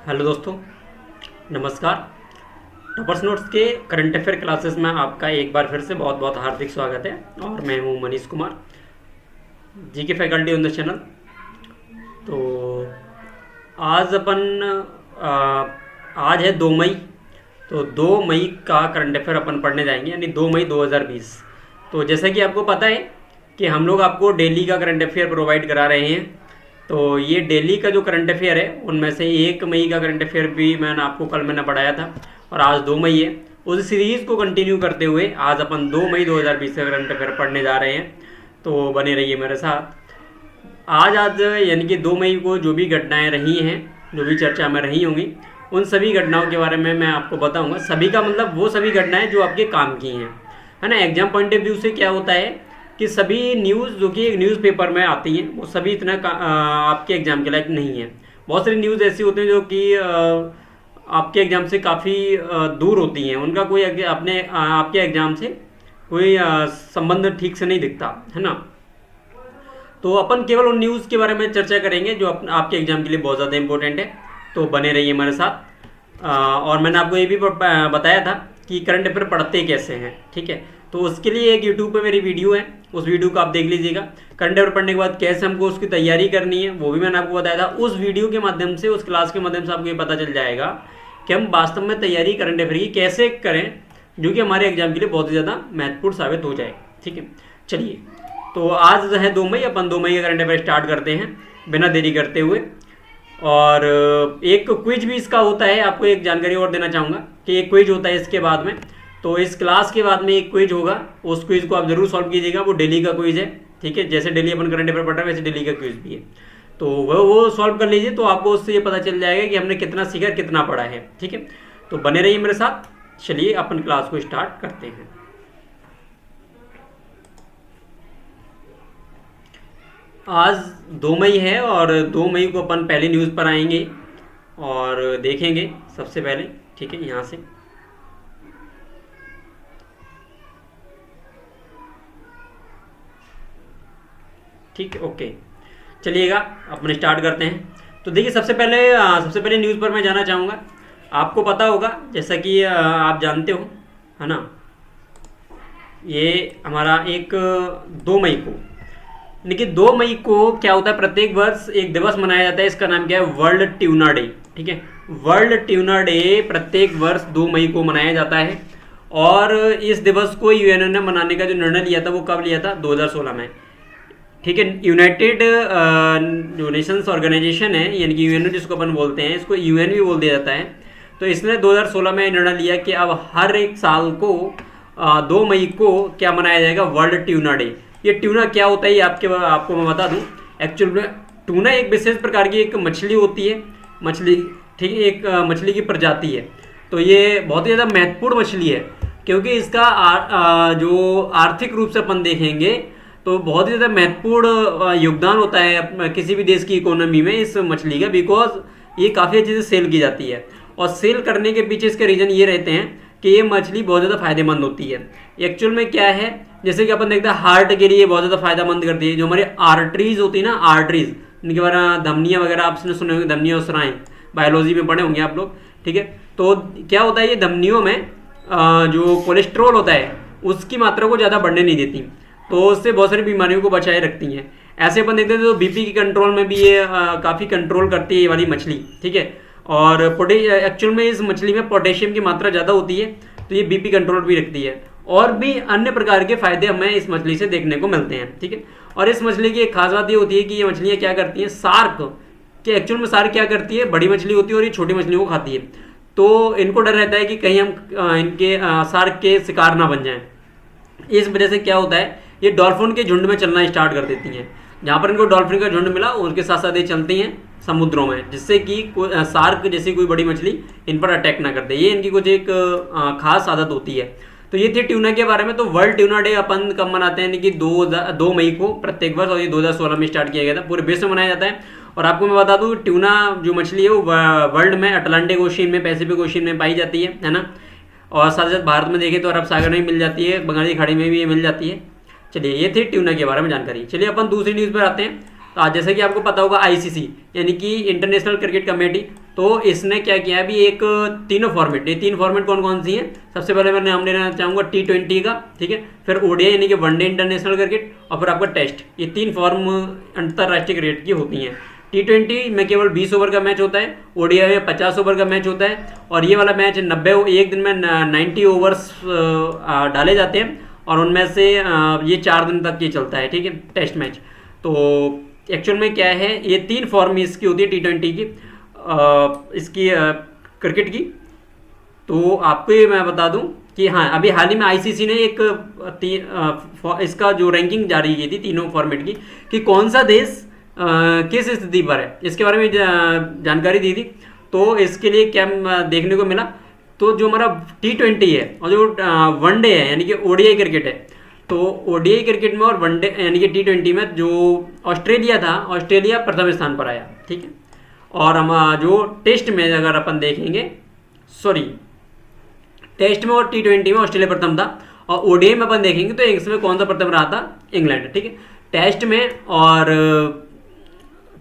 Hello दोस्तों, नमस्कार। Toppers notes के करंट अफेयर क्लासेस में आपका एक बार फिर से बहुत बहुत हार्दिक स्वागत है। और मैं हूं मनीष कुमार, जी के फैकल्टी ऑन द चैनल। तो आज अपन आ, आज है 2 मई। तो 2 मई का करंट अफेयर अपन पढ़ने जाएंगे, यानी 2 मई 2020। तो जैसा कि आपको पता है कि हम लोग आपको डेली का करंट अफेयर प्रोवाइड करा रहे हैं। तो ये डेली का जो करंट अफेयर है उनमें से 1 मई का करंट अफेयर भी मैंने पढ़ाया था, और आज 2 मई है। उस सीरीज़ को कंटिन्यू करते हुए आज अपन 2 मई 2020 का करंट अफेयर पढ़ने जा रहे हैं। तो बने रहिए मेरे साथ। आज यानी कि 2 मई को जो भी घटनाएं रही हैं, जो भी चर्चा में रही होंगी, उन सभी घटनाओं के बारे में मैं आपको बताऊंगा। सभी का मतलब वो सभी घटनाएं जो आपके काम की हैं, है ना। एग्जाम पॉइंट ऑफ व्यू से क्या होता है कि सभी न्यूज़ जो कि एक न्यूज़पेपर में आती हैं वो सभी इतना आपके एग्ज़ाम के लायक नहीं है। बहुत सारी न्यूज़ ऐसी होती हैं जो कि आपके एग्ज़ाम से काफ़ी दूर होती हैं, उनका कोई आपके एग्ज़ाम से कोई संबंध ठीक से नहीं दिखता, है ना। तो अपन केवल उन न्यूज़ के बारे में चर्चा करेंगे जो आपके एग्जाम के लिए बहुत ज़्यादा इंपॉर्टेंट है। तो बने रहिए हमारे साथ। और मैंने आपको ये भी बताया था कि करंट अफेयर पढ़ते कैसे हैं, ठीक है। तो उसके लिए एक यूट्यूब पे मेरी वीडियो है, उस वीडियो को आप देख लीजिएगा। करंट अफेयर पढ़ने के बाद कैसे हमको उसकी तैयारी करनी है वो भी मैंने आपको बताया था। उस वीडियो के माध्यम से, उस क्लास के माध्यम से आपको ये पता चल जाएगा कि हम वास्तव में तैयारी करंट अफेयर की कैसे करें, जो कि हमारे एग्जाम के लिए बहुत ही ज़्यादा महत्वपूर्ण साबित हो जाए, ठीक है। चलिए, तो आज है 2 मई, अपन 2 मई का करंट अफेयर स्टार्ट करते हैं बिना देरी करते हुए। और एक क्विज भी इसका होता है। आपको एक जानकारी और देना चाहूँगा कि एक क्विज होता है इसके बाद में। तो इस क्लास के बाद में एक क्विज होगा, उस क्विज को आप जरूर सॉल्व कीजिएगा। वो डेली का क्विज है, ठीक है। जैसे डेली अपन करंट अफेयर पढ़ रहे हैं वैसे डेली का क्विज भी है। तो वो सॉल्व कर लीजिए, तो आपको उससे ये पता चल जाएगा कि हमने कितना सीखा, कितना पढ़ा है, ठीक है। तो बने रहिए मेरे साथ। चलिए अपन क्लास को स्टार्ट करते हैं। आज 2 मई है और 2 मई को अपन पहली न्यूज़ पर आएंगे और देखेंगे सबसे पहले, ठीक है। यहाँ से ठीक है, ओके। चलिएगा अपन स्टार्ट करते हैं। तो देखिए, सबसे पहले न्यूज़ पर मैं जाना चाहूँगा। आपको पता होगा, जैसा कि आप जानते हो, है ना, ये हमारा एक 2 मई को, लेकिन 2 मई को क्या होता है, प्रत्येक वर्ष एक दिवस मनाया जाता है। इसका नाम क्या है? वर्ल्ड ट्यूना डे, ठीक है। वर्ल्ड ट्यूना डे प्रत्येक वर्ष 2 मई को मनाया जाता है। और इस दिवस को यूएनओ ने मनाने का जो निर्णय लिया था वो कब लिया था? 2016 में, ठीक है। यूनाइटेड जो नेशंस ऑर्गेनाइजेशन है, यानी कि यूएनओ जिसको अपन बोलते हैं, इसको यूएन भी बोल दिया जाता है। तो इसने 2016 में निर्णय लिया कि अब हर एक साल को 2 मई को क्या मनाया जाएगा? World tuna day. ये ट्यूना क्या होता है ये आपको मैं बता दूं। एक्चुअल में ट्यूना एक विशेष प्रकार की एक मछली होती है, मछली, ठीक है, एक मछली की प्रजाति है। तो ये बहुत ही ज़्यादा महत्वपूर्ण मछली है, क्योंकि इसका जो आर्थिक रूप से अपन देखेंगे तो बहुत ही ज़्यादा महत्वपूर्ण योगदान होता है किसी भी देश की इकोनॉमी में इस मछली का, बिकॉज ये काफ़ी अच्छे से सेल की जाती है। और सेल करने के पीछे इसके रीज़न ये रहते हैं कि ये मछली बहुत ज़्यादा फायदेमंद होती है। एक्चुअल में क्या है, जैसे कि अपन देखते हैं हार्ट के लिए बहुत ज़्यादा फायदेमंद करती है। जो हमारी आर्टरीज होती है ना, आर्टरीज, इनके बारे में धमनियाँ वगैरह आपने सुने होंगे, धमनियाँ और स्राएं, बायोलॉजी में पढ़े होंगे आप लोग, ठीक है। तो क्या होता है, ये धमनियों में जो कोलेस्ट्रॉल होता है उसकी मात्रा को ज़्यादा बढ़ने नहीं देती, तो उससे बहुत सारी बीमारियों को बचाए रखती हैं। ऐसे अपन देखते हैं तो बीपी की कंट्रोल में भी ये काफ़ी कंट्रोल करती है ये वाली मछली, ठीक है। और एक्चुअल में इस मछली में पोटेशियम की मात्रा ज़्यादा होती है, तो ये बीपी कंट्रोल भी रखती है। और भी अन्य प्रकार के फायदे हमें इस मछली से देखने को मिलते हैं, ठीक है। और इस मछली की एक खास बात ये होती है कि ये मछलियाँ क्या करती हैं, सार्क के, एक्चुअल में सार्क क्या करती है, बड़ी मछली होती है और ये छोटी मछलियों को खाती है। तो इनको डर रहता है कि कहीं हम इनके सार्क के शिकार ना बन जाएं। इस वजह से क्या होता है, ये डॉल्फिन के झुंड में चलना स्टार्ट कर देती हैं। जहाँ पर इनको डॉल्फिन का झुंड मिला उनके साथ साथ ये चलती हैं समुद्रों में, जिससे कि सार्क जैसी कोई बड़ी मछली इन पर अटैक ना कर दे। ये इनकी कुछ एक खास आदत होती है। तो ये थी ट्यूना के बारे में। तो वर्ल्ड ट्यूना डे अपन कब मनाते हैं, यानी कि 2 मई को प्रत्येक वर्ष, और ये 2016 में स्टार्ट किया गया था, पूरे विश्व में मनाया जाता है। और आपको मैं बता दूँ, ट्यूना जो मछली है वो वर्ल्ड में अटलांटिक ओशियन में, पैसिफिक ओशियन में पाई जाती है ना। और साथ साथ भारत में देखें तो अरब सागर में मिल जाती है, बंगाली खाड़ी में भी ये मिल जाती है। चलिए, ये थी ट्यूना के बारे में जानकारी। चलिए अपन दूसरी न्यूज़ पर आते हैं। तो आज जैसे कि आपको पता होगा आईसीसी यानी कि इंटरनेशनल क्रिकेट कमेटी, तो इसने क्या किया है अभी एक तीनों फॉर्मेट, ये 3 फॉर्मेट कौन कौन सी हैं? सबसे पहले मैं नाम लेना चाहूँगा T20 का, ठीक है, फिर ओडीआई यानी कि वनडे इंटरनेशनल क्रिकेट, और फिर आपका टेस्ट। ये 3 फॉर्म अंतर्राष्ट्रीय क्रिकेट की होती हैं। T20 में केवल 20 ओवर का मैच होता है, ओडीआई में 50 ओवर का मैच होता है, और ये वाला मैच 90 एक दिन में 90 ओवर्स डाले जाते हैं, और उनमें से ये 4 दिन तक ये चलता है, ठीक है, टेस्ट मैच। तो एक्चुअल में क्या है, ये 3 फॉर्म इसकी होती है T20 की, इसकी क्रिकेट की। तो आपको ये मैं बता दूं कि हाँ, अभी हाल ही में आईसीसी ने एक इसका जो रैंकिंग जारी की थी तीनों फॉर्मेट की, कि कौन सा देश किस स्थिति पर है, इसके बारे में जानकारी दी थी। तो इसके लिए क्या देखने को मिला, तो जो हमारा T20 है और जो वनडे है यानी कि ओडीआई क्रिकेट है, तो ओडीआई क्रिकेट में और वनडे यानी कि T20 में जो ऑस्ट्रेलिया था, ऑस्ट्रेलिया प्रथम स्थान पर आया, ठीक है। और हम जो टेस्ट में अगर अपन देखेंगे, टेस्ट में और T20 में ऑस्ट्रेलिया प्रथम था, और ओडीआई में अपन देखेंगे तो इसमें कौन सा प्रथम रहा था? इंग्लैंड, ठीक है। टेस्ट में और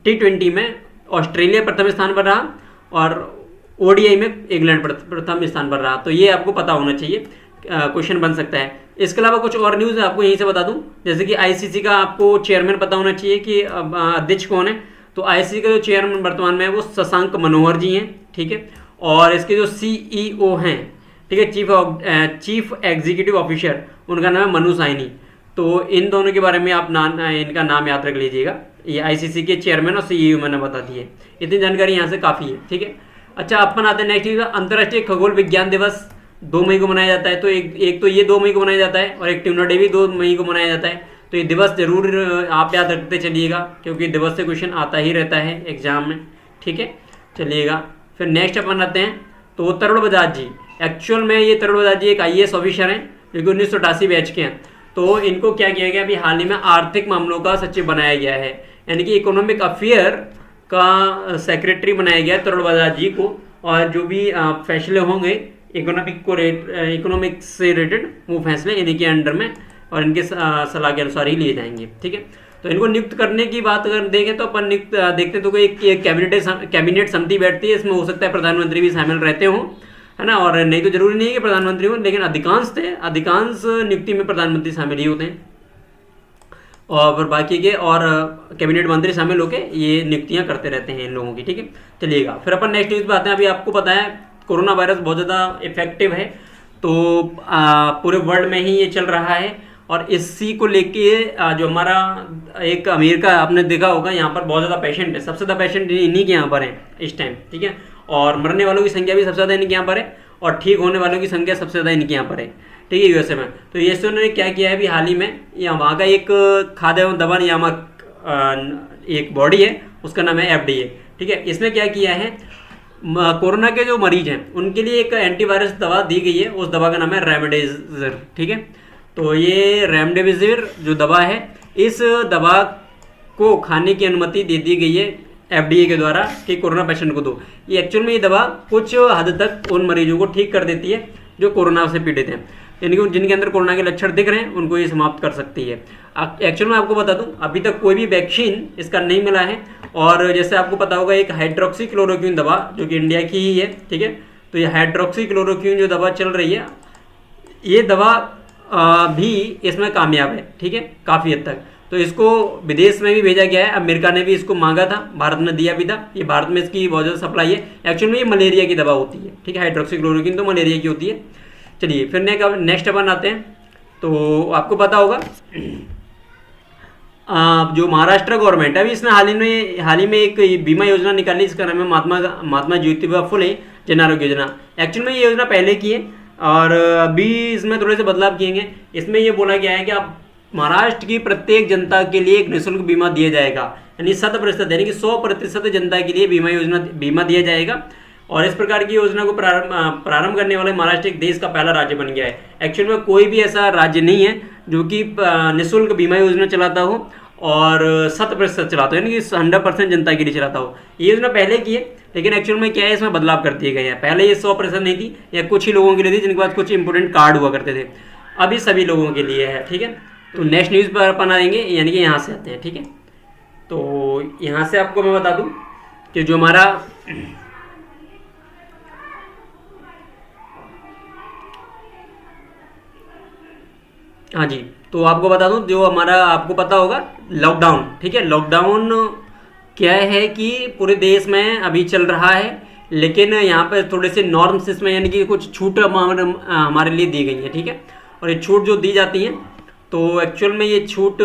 T20 में ऑस्ट्रेलिया प्रथम स्थान पर रहा, और ओडीआई में इंग्लैंड प्रथम स्थान पर रहा। तो ये आपको पता होना चाहिए, क्वेश्चन बन सकता है। इसके अलावा कुछ और न्यूज़ आपको यहीं से बता दूं, जैसे कि आईसीसी का आपको चेयरमैन पता होना चाहिए कि अध्यक्ष कौन है। तो आईसीसी का जो चेयरमैन वर्तमान में है वो शशांक मनोहर जी हैं, ठीक है। और इसके जो सीईओ हैं, ठीक है, चीफ एग्जीक्यूटिव ऑफिसर, उनका नाम है मनु साइनी। तो इन दोनों के बारे में आप इनका नाम याद रख लीजिएगा। ये आईसीसी के चेयरमैन और सीईओ मैंने बता दिए, इतनी जानकारी यहाँ से काफ़ी है, ठीक है। अच्छा, अपन आते हैं नेक्स्ट न्यूज़। अंतर्राष्ट्रीय खगोल विज्ञान दिवस 2 मई को मनाया जाता है। तो एक तो ये 2 मई को मनाया जाता है, और एक ट्यूनर डे भी 2 मई को मनाया जाता है। तो ये दिवस जरूर आप याद रखते चलिएगा, क्योंकि दिवस से क्वेश्चन आता ही रहता है एग्जाम में, ठीक है। चलिएगा, फिर नेक्स्ट अपन आते हैं। तो तरुण बजाज जी, एक्चुअल में ये तरुण बजाज जी एक आईएएस ऑफिसर हैं, जो कि 1988 बैच के हैं। तो इनको क्या किया गया, अभी हाल ही में आर्थिक मामलों का सचिव बनाया गया है, यानी कि इकोनॉमिक अफेयर का सेक्रेटरी बनाया गया तरुण बजाज जी को। और जो भी फैसले होंगे इकोनॉमिक से रिलेटेड, वो फैसले इन्हीं के अंडर में और इनके सलाह के अनुसार ही लिए जाएंगे, ठीक है। तो इनको नियुक्त करने की बात अगर देखें तो अपन देखते हैं तो कोई एक कैबिनेट समिति बैठती है, इसमें हो सकता है प्रधानमंत्री भी शामिल रहते हों, है ना। और नहीं तो जरूरी नहीं है कि प्रधानमंत्री हो, लेकिन अधिकांश नियुक्ति में प्रधानमंत्री शामिल ही होते हैं, और फिर बाकी के और कैबिनेट मंत्री शामिल होकर ये नियुक्तियां करते रहते हैं इन लोगों की, ठीक है। चलिएगा, फिर अपन नेक्स्ट न्यूज़ पे आते हैं। अभी आपको पता है कोरोना वायरस बहुत ज़्यादा इफेक्टिव है, तो पूरे वर्ल्ड में ही ये चल रहा है, और इसी को लेके जो हमारा एक अमेरिका, आपने देखा होगा, यहाँ पर बहुत ज़्यादा पेशेंट है, सबसे ज़्यादा पेशेंट इन्हीं के यहाँ पर हैं इस टाइम, ठीक है। और मरने वालों की संख्या भी सबसे ज़्यादा इनके यहाँ पर है, और ठीक होने वालों की संख्या सबसे ज़्यादा इनके यहाँ पर है, ठीक है, यूएसए में। तो यूएसए ने क्या किया है अभी हाल ही में, वहाँ का एक खाद्य एवं दवा नियामक एक बॉडी है, उसका नाम है FDA, ठीक है। इसने क्या किया है, कोरोना के जो मरीज हैं उनके लिए एक एंटीवायरस दवा दी गई है, उस दवा का नाम है रेमडेसिविर, ठीक है। तो ये रेमडेसिविर जो दवा है, इस दवा को खाने की अनुमति दे दी गई है FDA के द्वारा कि कोरोना पेशेंट को दो। ये एक्चुअल में ये दवा कुछ हद तक उन मरीजों को ठीक कर देती है जो कोरोना से पीड़ित हैं, यानी कि जिनके अंदर कोरोना के लक्षण दिख रहे हैं उनको ये समाप्त कर सकती है। एक्चुअल में आपको बता दूं, अभी तक कोई भी वैक्सीन इसका नहीं मिला है, और जैसे आपको पता होगा एक हाइड्रोक्सी क्लोरोक्विन दवा जो कि इंडिया की ही है, ठीक है। तो ये हाइड्रोक्सी क्लोरोक्विन जो दवा चल रही है, ये दवा भी इसमें कामयाब है, ठीक है, काफ़ी हद तक। तो इसको विदेश में भी भेजा गया है, अमेरिका ने भी इसको मांगा था, भारत ने दिया भी था। ये भारत में इसकी बहुत ज़्यादा सप्लाई है। एक्चुअल में ये मलेरिया की दवा होती है, ठीक है, हाइड्रोक्सी क्लोरोक्विन तो मलेरिया की होती है। चलिए, फिर नेक्स्ट अपन आते हैं। तो आपको पता होगा जो महाराष्ट्र गवर्नमेंट है, अभी इसने हाल ही में एक बीमा योजना निकाली, इसका नाम है महात्मा ज्योतिबा फुले जन आरोग्य योजना। एक्चुअल में ये योजना पहले की है, और अभी इसमें थोड़े से बदलाव किए गए। इसमें ये बोला गया है कि आप महाराष्ट्र की प्रत्येक जनता के लिए एक निःशुल्क बीमा दिया जाएगा, यानी 100%, यानी कि 100% जनता के लिए बीमा दिया जाएगा। और इस प्रकार की योजना को प्रारंभ करने वाले महाराष्ट्र एक देश का पहला राज्य बन गया है। एक्चुअल में कोई भी ऐसा राज्य नहीं है जो कि निःशुल्क बीमा योजना चलाता हो और 100% चलाता हो, यानी कि 100% जनता के लिए चलाता हो। ये योजना पहले की है, लेकिन एक्चुअल में क्या है, इसमें बदलाव कर दिए गए हैं। पहले ये 100% नहीं थी, या कुछ ही लोगों के लिए थी जिनके पास कुछ इंपोर्टेंट कार्ड हुआ करते थे। अभी सभी लोगों के लिए है, ठीक है। तो नेक्स्ट न्यूज़ पर अपन आएंगे, यानी कि यहाँ से आते हैं, ठीक है। तो यहाँ से आपको मैं बता दूं कि जो हमारा हाँ जी, तो आपको बता दूं जो हमारा आपको पता होगा लॉकडाउन, ठीक है। लॉकडाउन क्या है कि पूरे देश में अभी चल रहा है, लेकिन यहाँ पर थोड़े से नॉर्म्स इसमें यानी कि कुछ छूट हमारे लिए दी गई है, ठीक है। और ये छूट जो दी जाती हैं तो एक्चुअल में ये छूट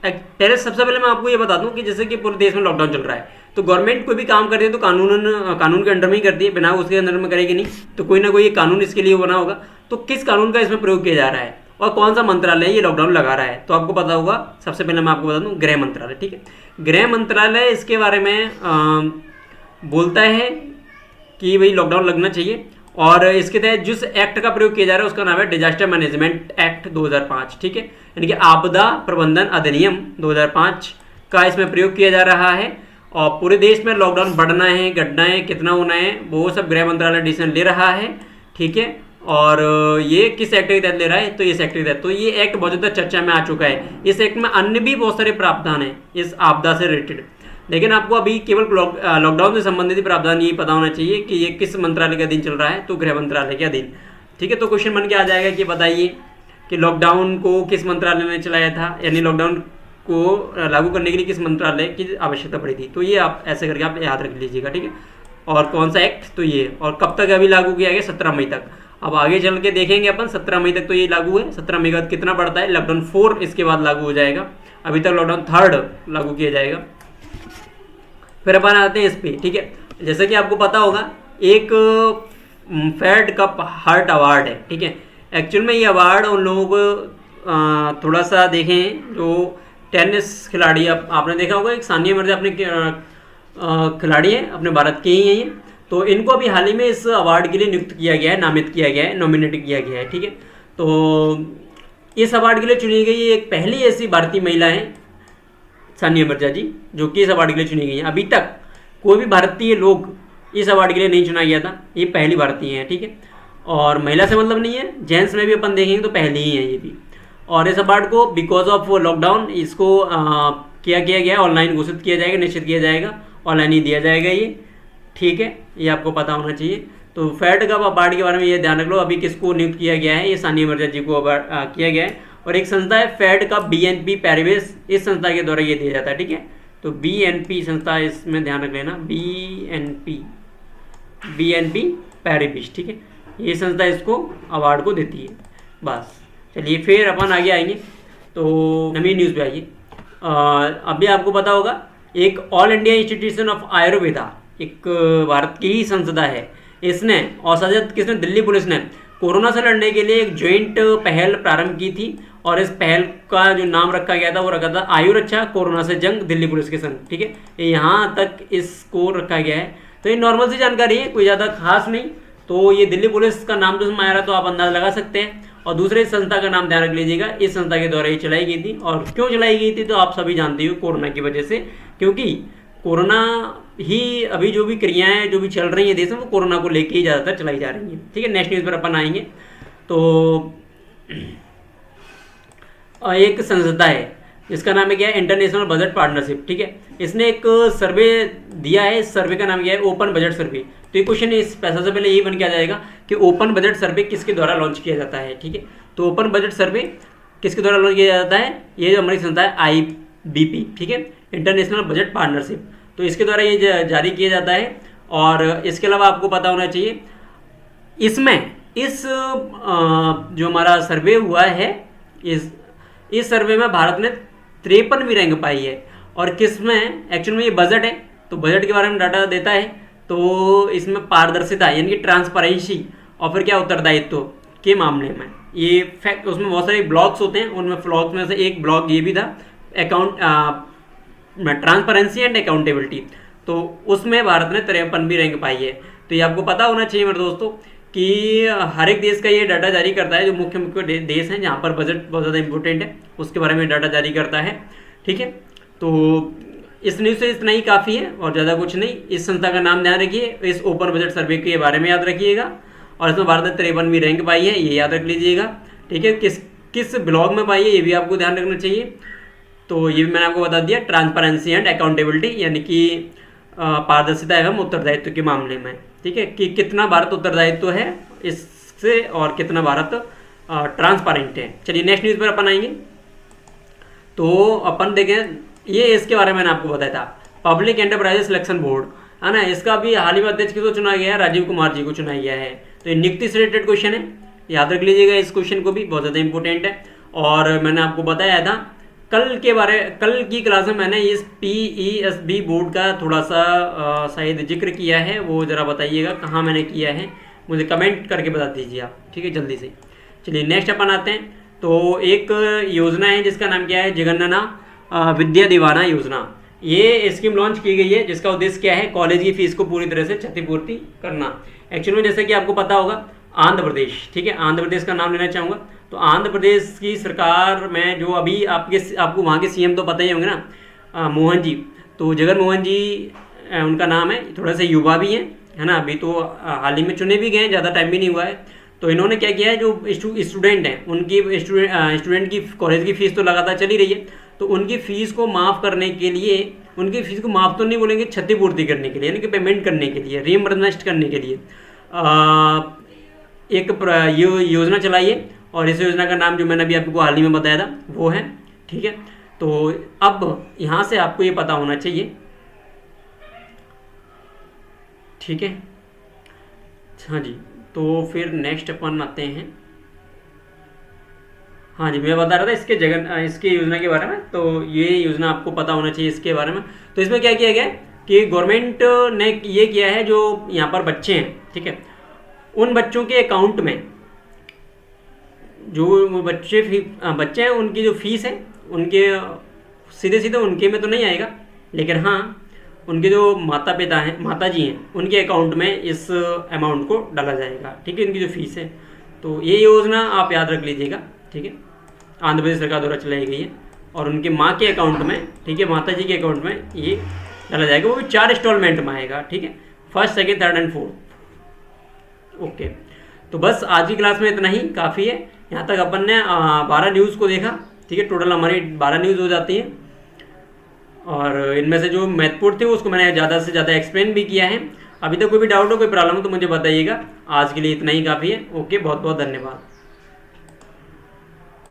पहले सबसे पहले मैं आपको ये बता दूं कि जैसे कि पूरे देश में लॉकडाउन चल रहा है, तो गवर्नमेंट कोई भी काम करती है तो कानून के अंडर में ही करती है, बिना उसके अंदर में करेगी नहीं। तो कोई ना कोई ये कानून इसके लिए बना होगा। तो किस कानून का इसमें प्रयोग किया जा रहा है और कौन सा मंत्रालय ये लॉकडाउन लगा रहा है, तो आपको पता होगा। सबसे पहले मैं आपको बता दूं गृह मंत्रालय, ठीक है। गृह मंत्रालय इसके बारे में बोलता है कि भाई लॉकडाउन लगना चाहिए, और इसके तहत जिस एक्ट का प्रयोग किया जा रहा है उसका नाम है डिजास्टर मैनेजमेंट एक्ट 2005, ठीक है। यानी कि आपदा प्रबंधन अधिनियम 2005 का इसमें प्रयोग किया जा रहा है। और पूरे देश में लॉकडाउन बढ़ना है, घटना है, कितना होना है, वो सब गृह मंत्रालय डिसीजन ले रहा है, ठीक है। और ये किस एक्ट के तहत ले रहा है, तो इस एक्ट के तहत। तो ये एक्ट बहुत ज़्यादा चर्चा में आ चुका है। इस एक्ट में अन्य भी बहुत सारे प्रावधान हैं इस आपदा से रिलेटेड, लेकिन आपको अभी केवल लॉकडाउन से संबंधित प्रावधान ये पता होना चाहिए कि ये किस मंत्रालय के अधीन चल रहा है, तो गृह मंत्रालय के अधीन, ठीक है। तो क्वेश्चन बन के आ जाएगा कि बताइए कि लॉकडाउन को किस मंत्रालय ने चलाया था, यानी लॉकडाउन को लागू करने के लिए किस मंत्रालय की आवश्यकता पड़ी थी। तो ये आप ऐसे करके आप याद रख लीजिएगा, ठीक है। और कौन सा एक्ट, तो ये, और कब तक अभी लागू किया गया, 17 मई तक। अब आगे चल के देखेंगे अपन, 17 मई तक तो ये लागू है। 17 मई के बाद कितना बढ़ता है, लॉकडाउन 4 इसके बाद लागू हो जाएगा। अभी तक लॉकडाउन 3 लागू किया जाएगा। फिर अपन आते हैं इस पे, ठीक है। जैसे कि आपको पता होगा एक फेड कप हार्ट अवार्ड है, ठीक है। एक्चुअल में ये अवार्ड उन लोगों को थोड़ा सा देखें जो टेनिस खिलाड़ी, आपने देखा होगा एक सानिया मिर्जा अपने खिलाड़ी हैं, अपने भारत के ही हैं ये। तो इनको अभी हाल ही में इस अवार्ड के लिए नियुक्त किया गया है, नामित किया गया है, नॉमिनेट किया गया है, ठीक है। तो इस अवार्ड के लिए चुनी गई एक पहली ऐसी भारतीय महिला है सानिया मिर्जा जी, जो कि इस अवार्ड के लिए चुनी गई है। अभी तक कोई भी भारतीय लोग इस अवार्ड के लिए नहीं चुना गया था, ये पहली भारतीय है, ठीक है। और महिला से मतलब नहीं है, जेंट्स में भी अपन देखेंगे तो पहली ही है ये भी। और इस अवार्ड को बिकॉज ऑफ लॉकडाउन इसको किया गया, ऑनलाइन घोषित किया जाएगा, निश्चित किया जाएगा, ऑनलाइन ही दिया जाएगा ये, ठीक है। ये आपको पता होना चाहिए। तो फेड कप अवार्ड के बारे में ये ध्यान रख लो, अभी किसको नियुक्त किया गया है, ये सानिया मिर्जा जी को अवार्ड किया गया है। और एक संस्था है फेड कप BNP पैरिस, इस संस्था के द्वारा ये दिया जाता है, ठीक है। तो BNP संस्था, इसमें ध्यान रख लेना, BNP पैरिस, ठीक है। ये संस्था इसको अवार्ड को देती है। बस चलिए फिर अपन आगे आएंगे, तो नई न्यूज़ पे आइए। अभी आपको पता होगा एक all India institution of Ayurveda, एक भारत की ही संस्था है, इसने और सजत किसने, दिल्ली पुलिस ने कोरोना से लड़ने के लिए एक ज्वाइंट पहल प्रारंभ की थी। और इस पहल का जो नाम रखा गया था वो रखा था आयु रक्षा कोरोना से जंग दिल्ली पुलिस के संग, ठीक है। यहाँ तक इसको रखा गया है। तो ये नॉर्मल सी जानकारी है, कोई ज़्यादा खास नहीं। तो ये दिल्ली पुलिस का नाम जो आ रहा है तो आप अंदाज़ा लगा सकते हैं। और दूसरे संस्था का नाम ध्यान रख लीजिएगा, इस संस्था के द्वारा ये चलाई गई थी। और क्यों चलाई गई थी तो आप सभी जानते हो, कोरोना की वजह से, क्योंकि कोरोना ही अभी जो भी क्रियाएं जो भी चल रही हैं देश में वो कोरोना को लेके ही ज़्यादातर चलाई जा रही हैं, ठीक है। नेक्स्ट न्यूज़ पर अपन आएंगे। तो एक संस्था है जिसका नाम है क्या है, इंटरनेशनल बजट पार्टनरशिप, ठीक है। इसने एक सर्वे दिया है, इस सर्वे का नाम क्या है, ओपन बजट सर्वे। तो ये क्वेश्चन इस पैसा से पहले यही बन के आ जाएगा कि ओपन बजट सर्वे किसके द्वारा लॉन्च किया जाता है, ठीक है। तो ओपन बजट सर्वे किसके द्वारा लॉन्च किया जाता है, ये जो हमारी संस्था है IBP, ठीक है, इंटरनेशनल बजट पार्टनरशिप। तो इसके द्वारा ये जारी किया जाता है। और इसके अलावा आपको पता होना चाहिए इसमें जो हमारा सर्वे हुआ है, इस सर्वे में भारत ने 53वीं रैंक पाई है। और किस में, एक्चुअल में ये बजट है, तो बजट के बारे में डाटा देता है। तो इसमें पारदर्शिता यानी कि ट्रांसपेरेंसी और फिर क्या उत्तरदायित्व के मामले में ये फैक्ट, उसमें बहुत सारे ब्लॉक्स होते हैं, उनमें ब्लॉक्स में से एक ब्लॉक ये भी था ट्रांसपेरेंसी एंड अकाउंटेबिलिटी। तो उसमें भारत ने 53वीं रैंक पाई है। तो ये आपको पता होना चाहिए मेरे दोस्तों कि हर एक देश का ये डाटा जारी करता है, जो मुख्य मुख्य देश हैं जहाँ पर बजट बहुत ज़्यादा इंपॉर्टेंट है उसके बारे में डाटा जारी करता है, ठीक है। तो इस न्यूज़ से इतना ही काफ़ी है और ज़्यादा कुछ नहीं। इस संस्था का नाम ध्यान रखिए, इस ओपन बजट सर्वे के बारे में याद रखिएगा। और इसमें भारत ने 53वीं रैंक पाई है, ये याद रख लीजिएगा, ठीक है। किस ब्लॉग में पाई है ये भी आपको ध्यान रखना चाहिए। तो ये भी मैंने आपको बता दिया, ट्रांसपेरेंसी एंड अकाउंटेबिलिटी यानी कि पारदर्शिता एवं उत्तरदायित्व के मामले में, ठीक है, कि कितना भारत उत्तरदायित्व है इससे और कितना भारत ट्रांसपेरेंट है। चलिए नेक्स्ट न्यूज़ पर अपन आएंगे। तो अपन देखें, ये इसके बारे में मैंने आपको बताया था, पब्लिक एंटरप्राइजेस सिलेक्शन बोर्ड है ना, इसका भी हाल ही में अध्यक्ष किसको चुना गया है, राजीव कुमार जी को चुना गया है। तो ये नियुक्ति से रिलेटेड क्वेश्चन है, याद रख लीजिएगा इस क्वेश्चन को भी, बहुत ज़्यादा इंपॉर्टेंट है। और मैंने आपको बताया था कल की क्लास में मैंने इस PESB बोर्ड का थोड़ा सा शायद जिक्र किया है, वो ज़रा बताइएगा कहाँ मैंने किया है, मुझे कमेंट करके बता दीजिए आप, ठीक है, जल्दी से। चलिए नेक्स्ट अपन आते हैं। तो एक योजना है जिसका नाम क्या है, जगन्नाना विद्या दीवाना योजना। ये स्कीम लॉन्च की गई है जिसका उद्देश्य क्या है, कॉलेज की फीस को पूरी तरह से क्षतिपूर्ति करना। एक्चुअली में जैसे कि आपको पता होगा आंध्र प्रदेश, ठीक है, आंध्र प्रदेश का नाम लेना चाहूँगा। तो आंध्र प्रदेश की सरकार में जो अभी आपको वहाँ के CM तो पता ही होंगे ना, मोहन जी, तो जगन मोहन जी उनका नाम है, थोड़ा सा युवा भी हैं, है ना, अभी तो हाल ही में चुने भी गए हैं, ज़्यादा टाइम भी नहीं हुआ है। तो इन्होंने क्या किया है, जो स्टूडेंट हैं उनकी स्टूडेंट की कॉलेज की फ़ीस तो लगातार चली रही है, तो उनकी फ़ीस को माफ़ करने के लिए, उनकी फ़ीस को माफ़ तो नहीं बोलेंगे, क्षतिपूर्ति करने के लिए, यानी कि पेमेंट करने के लिए, रीइंबर्समेंट करने के लिए एक योजना चलाई है। और इस योजना का नाम जो मैंने अभी आपको हाल ही में बताया था वो है, ठीक है। तो अब यहाँ से आपको ये पता होना चाहिए, ठीक है, हाँ जी। तो फिर नेक्स्ट अपन आते हैं, हाँ जी, मैं बता रहा था इसके योजना के बारे में। तो ये योजना आपको पता होना चाहिए इसके बारे में। तो इसमें क्या किया गया है कि गवर्नमेंट ने ये किया है, जो यहाँ पर बच्चे हैं, ठीक है, उन बच्चों के अकाउंट में, जो बच्चे हैं उनकी जो फीस है, उनके सीधे उनके में तो नहीं आएगा, लेकिन हाँ उनके जो माता जी हैं उनके अकाउंट में इस अमाउंट को डाला जाएगा, ठीक है, इनकी जो फीस है। तो ये योजना आप याद रख लीजिएगा, ठीक है, आंध्र प्रदेश सरकार द्वारा चलाई गई है और उनके माँ के अकाउंट में, ठीक है, माता जी के अकाउंट में ये डाला जाएगा, वो भी 4 इंस्टॉलमेंट में आएगा, ठीक है, 1st, 2nd, 3rd and 4th। Okay, तो बस आज की क्लास में इतना ही काफ़ी है। यहाँ तक अपन ने 12 न्यूज़ को देखा, ठीक है, टोटल हमारी 12 न्यूज़ हो जाती हैं और इनमें से जो महत्वपूर्ण थे उसको मैंने ज़्यादा से ज़्यादा एक्सप्लेन भी किया है। अभी तक कोई भी डाउट हो, कोई प्रॉब्लम हो तो मुझे बताइएगा। आज के लिए इतना ही काफ़ी है। ओके, बहुत बहुत धन्यवाद।